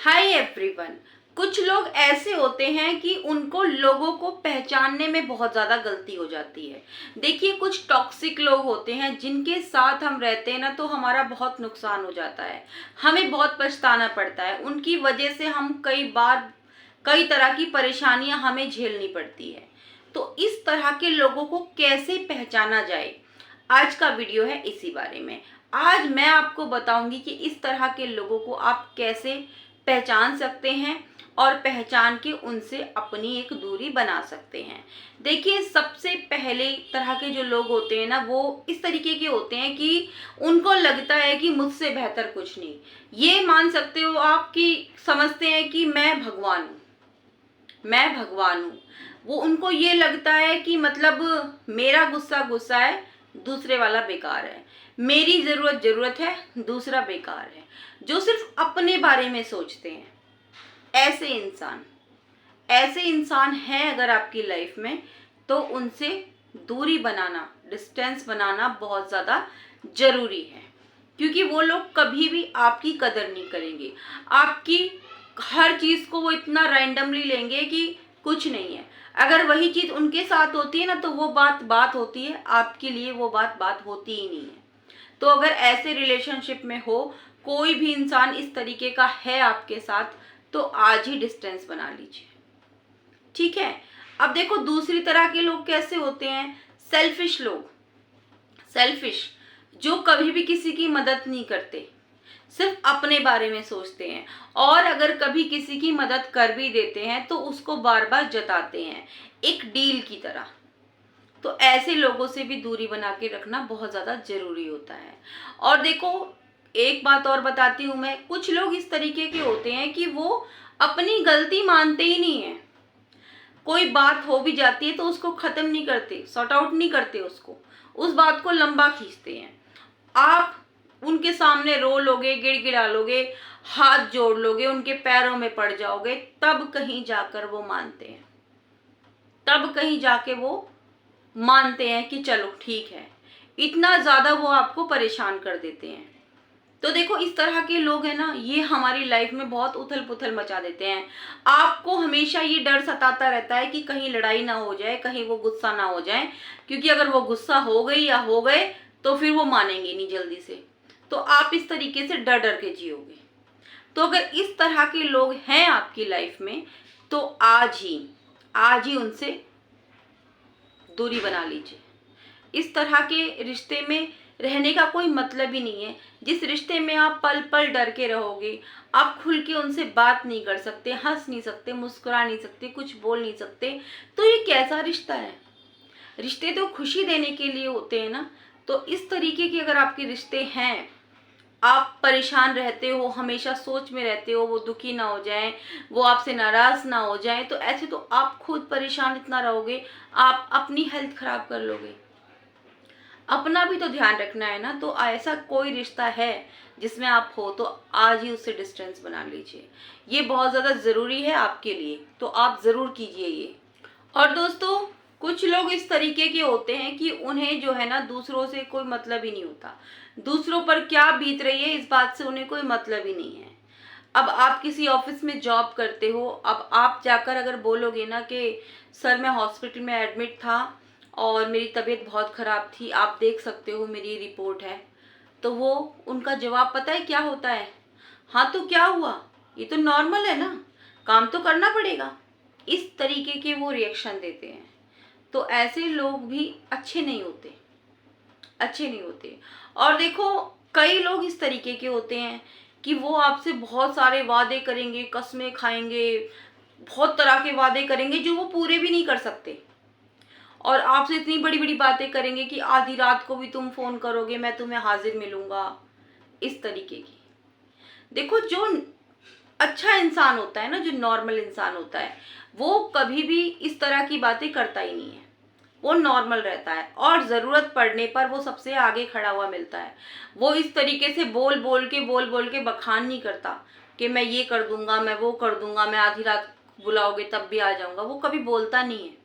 Hi everyone. कुछ लोग ऐसे होते हैं कि उनको लोगों को पहचानने में बहुत ज़्यादा गलती हो जाती है। देखिए, कुछ टॉक्सिक लोग होते हैं जिनके साथ हम रहते हैं ना, तो हमारा बहुत नुकसान हो जाता है, हमें बहुत पछताना पड़ता है। उनकी वजह से हम कई बार कई तरह की परेशानियां हमें झेलनी पड़ती है। तो इस तरह के लोगों को कैसे पहचाना जाए, आज का वीडियो है इसी बारे में। आज मैं आपको बताऊंगी कि इस तरह के लोगों को आप कैसे पहचान सकते हैं और पहचान के उनसे अपनी एक दूरी बना सकते हैं। देखिए, सबसे पहले तरह के जो लोग होते हैं ना, वो इस तरीके के होते हैं कि उनको लगता है कि मुझसे बेहतर कुछ नहीं। ये मान सकते हो आप कि समझते हैं कि मैं भगवान हूँ, मैं भगवान हूँ। वो उनको ये लगता है कि मतलब मेरा गुस्सा गुस्सा है, दूसरे वाला बेकार है, मेरी जरूरत जरूरत है, दूसरा बेकार है। जो सिर्फ अपने बारे में सोचते हैं, ऐसे इंसान ऐसे इंसान हैं अगर आपकी लाइफ में, तो उनसे दूरी बनाना, डिस्टेंस बनाना बहुत ज़्यादा जरूरी है। क्योंकि वो लोग कभी भी आपकी कदर नहीं करेंगे। आपकी हर चीज़ को वो इतना रैंडमली लेंगे कि कुछ नहीं है। अगर वही चीज़ उनके साथ होती है ना, तो वो बात बात होती है, आपके लिए वो बात बात होती ही नहीं है। तो अगर ऐसे रिलेशनशिप में हो, कोई भी इंसान इस तरीके का है आपके साथ, तो आज ही डिस्टेंस बना लीजिए, ठीक है। अब देखो, दूसरी तरह के लोग कैसे होते हैं, सेल्फिश लोग। सेल्फिश, जो कभी भी किसी की मदद नहीं करते, सिर्फ अपने बारे में सोचते हैं, और अगर कभी किसी की मदद कर भी देते हैं तो उसको बार बार जताते हैं, एक डील की तरह। तो ऐसे लोगों से भी दूरी बना के रखना बहुत ज़्यादा ज़रूरी होता है। और देखो, एक बात और बताती हूँ मैं, कुछ लोग इस तरीके के होते हैं कि वो अपनी गलती मानते ही नहीं है। कोई बात हो भी जाती है तो उसको ख़त्म नहीं करते, सॉर्ट आउट नहीं करते, उसको उस बात को लंबा खींचते हैं। आप उनके सामने रो लोगे, गिड़गिड़ा लोगे, हाथ जोड़ लोगे, उनके पैरों में पड़ जाओगे, तब कहीं जाकर वो मानते हैं, तब कहीं जाके वो मानते हैं कि चलो ठीक है। इतना ज़्यादा वो आपको परेशान कर देते हैं। तो देखो, इस तरह के लोग हैं ना, ये हमारी लाइफ में बहुत उथल पुथल मचा देते हैं। आपको हमेशा ये डर सताता रहता है कि कहीं लड़ाई ना हो जाए, कहीं वो गुस्सा ना हो जाए, क्योंकि अगर वो गुस्सा हो गई या हो गए तो फिर वो मानेंगे नहीं जल्दी से। तो आप इस तरीके से डर डर के जियोगे। तो अगर इस तरह के लोग हैं आपकी लाइफ में, तो आज ही उनसे दूरी बना लीजिए। इस तरह के रिश्ते में रहने का कोई मतलब ही नहीं है। जिस रिश्ते में आप पल पल डर के रहोगे, आप खुल के उनसे बात नहीं कर सकते, हंस नहीं सकते, मुस्कुरा नहीं सकते, कुछ बोल नहीं सकते, तो ये कैसा रिश्ता है। रिश्ते तो खुशी देने के लिए होते हैं ना। तो इस तरीके के अगर आपके रिश्ते हैं, आप परेशान रहते हो, हमेशा सोच में रहते हो वो दुखी ना हो जाए, वो आपसे नाराज ना हो जाए, तो ऐसे तो आप खुद परेशान इतना रहोगे, आप अपनी हेल्थ खराब कर लोगे। अपना भी तो ध्यान रखना है ना। तो ऐसा कोई रिश्ता है जिसमें आप हो, तो आज ही उससे डिस्टेंस बना लीजिए। ये बहुत ज़्यादा ज़रूरी है आपके लिए, तो आप ज़रूर कीजिए ये। और दोस्तों, कुछ लोग इस तरीके के होते हैं कि उन्हें जो है ना, दूसरों से कोई मतलब ही नहीं होता। दूसरों पर क्या बीत रही है इस बात से उन्हें कोई मतलब ही नहीं है। अब आप किसी ऑफिस में जॉब करते हो, अब आप जाकर अगर बोलोगे ना कि सर मैं हॉस्पिटल में एडमिट था और मेरी तबीयत बहुत ख़राब थी, आप देख सकते हो मेरी रिपोर्ट है, तो वो उनका जवाब पता है क्या होता है, हाँ तो क्या हुआ, ये तो नॉर्मल है ना, काम तो करना पड़ेगा। इस तरीके के वो रिएक्शन देते हैं। तो ऐसे लोग भी अच्छे नहीं होते, अच्छे नहीं होते। और देखो, कई लोग इस तरीके के होते हैं कि वो आपसे बहुत सारे वादे करेंगे, कस्में खाएंगे, बहुत तरह के वादे करेंगे जो वो पूरे भी नहीं कर सकते, और आपसे इतनी बड़ी बड़ी बातें करेंगे कि आधी रात को भी तुम फोन करोगे, मैं तुम्हें हाजिर मिलूंगा, इस तरीके की। देखो, जो अच्छा इंसान होता है ना, जो नॉर्मल इंसान होता है, वो कभी भी इस तरह की बातें करता ही नहीं है। वो नॉर्मल रहता है और ज़रूरत पड़ने पर वो सबसे आगे खड़ा हुआ मिलता है। वो इस तरीके से बोल बोल के बखान नहीं करता कि मैं ये कर दूंगा, मैं वो कर दूंगा, मैं आधी रात बुलाओगे तब भी आ जाऊंगा, वो कभी बोलता नहीं है।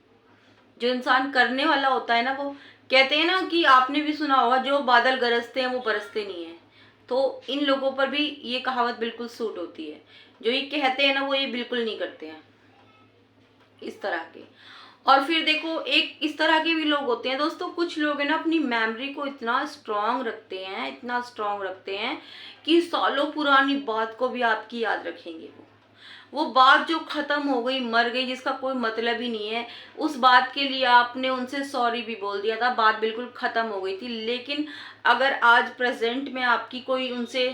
जो इंसान करने वाला होता है ना, वो कहते हैं ना कि आपने भी सुना होगा, जो बादल गरजते हैं वो बरसते नहीं है। तो इन लोगों पर भी ये कहावत बिल्कुल सूट होती है। जो ये कहते हैं ना वो ये बिल्कुल नहीं करते हैं, इस तरह के। और फिर देखो एक इस तरह के भी लोग होते हैं दोस्तों, कुछ लोग है ना अपनी मेमोरी को इतना स्ट्रांग रखते हैं, इतना स्ट्रांग रखते हैं कि सालों पुरानी बात को भी आपकी याद रखेंगे। वो बात जो खत्म हो गई, मर गई, जिसका कोई मतलब ही नहीं है, उस बात के लिए आपने उनसे सॉरी भी बोल दिया था, बात बिल्कुल खत्म हो गई थी, लेकिन अगर आज प्रेजेंट में आपकी कोई उनसे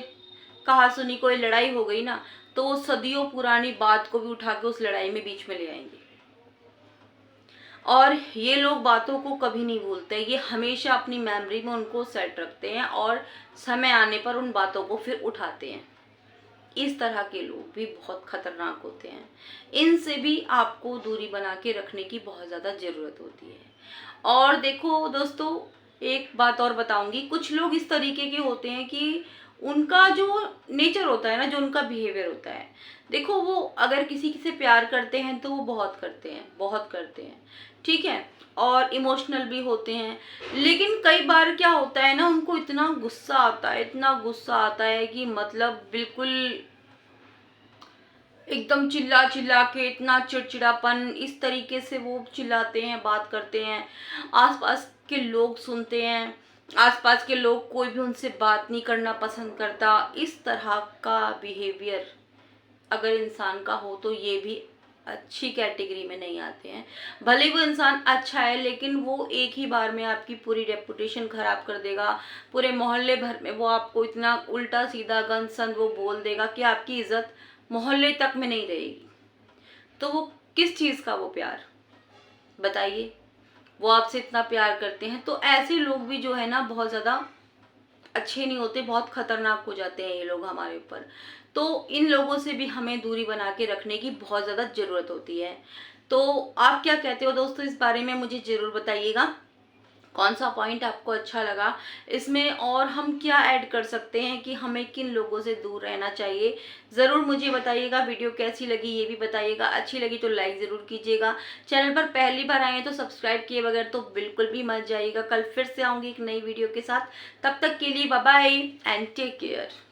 कहा सुनी कोई लड़ाई हो गई ना, तो वो सदियों पुरानी बात को भी उठा के उस लड़ाई में बीच में ले आएंगे। और ये लोग बातों को कभी नहीं भूलते, ये हमेशा अपनी मेमोरी में उनको सेट रखते हैं और समय आने पर उन बातों को फिर उठाते हैं। इस तरह के लोग भी बहुत खतरनाक होते हैं, इनसे भी आपको दूरी बना के रखने की बहुत ज़्यादा ज़रूरत होती है। और देखो दोस्तों एक बात और बताऊंगी, कुछ लोग इस तरीके के होते हैं कि उनका जो नेचर होता है ना, जो उनका बिहेवियर होता है, देखो वो अगर किसी से प्यार करते हैं तो वो बहुत करते हैं, बहुत करते हैं, ठीक है, और इमोशनल भी होते हैं। लेकिन कई बार क्या होता है ना, उनको इतना गुस्सा आता है, इतना गुस्सा आता है कि मतलब बिल्कुल एकदम चिल्ला चिल्ला के, इतना चिड़चिड़ापन, इस तरीके से वो चिल्लाते हैं, बात करते हैं, आसपास के लोग सुनते हैं, आसपास के लोग कोई भी उनसे बात नहीं करना पसंद करता। इस तरह का बिहेवियर अगर इंसान का हो तो ये भी अच्छी कैटेगरी में नहीं आते हैं। भले वो इंसान अच्छा है, लेकिन वो एक ही बार में आपकी पूरी रेपुटेशन खराब कर देगा, पूरे मोहल्ले भर में वो आपको इतना उल्टा सीधा गंद संद वो बोल देगा कि आपकी इज्जत मोहल्ले तक में नहीं रहेगी। तो वो किस चीज़ का वो प्यार, बताइए। वो आपसे इतना प्यार करते हैं, तो ऐसे लोग भी जो है ना बहुत ज़्यादा अच्छे नहीं होते, बहुत खतरनाक हो जाते हैं ये लोग हमारे ऊपर। तो इन लोगों से भी हमें दूरी बना के रखने की बहुत ज़्यादा ज़रूरत होती है। तो आप क्या कहते हो दोस्तों, इस बारे में मुझे ज़रूर बताइएगा, कौन सा पॉइंट आपको अच्छा लगा इसमें, और हम क्या ऐड कर सकते हैं कि हमें किन लोगों से दूर रहना चाहिए, ज़रूर मुझे बताइएगा। वीडियो कैसी लगी ये भी बताइएगा, अच्छी लगी तो लाइक ज़रूर कीजिएगा। चैनल पर पहली बार आए हैं तो सब्सक्राइब किए बगैर तो बिल्कुल भी मत जाइएगा। कल फिर से आऊँगी एक नई वीडियो के साथ, तब तक के लिए bye bye and take care.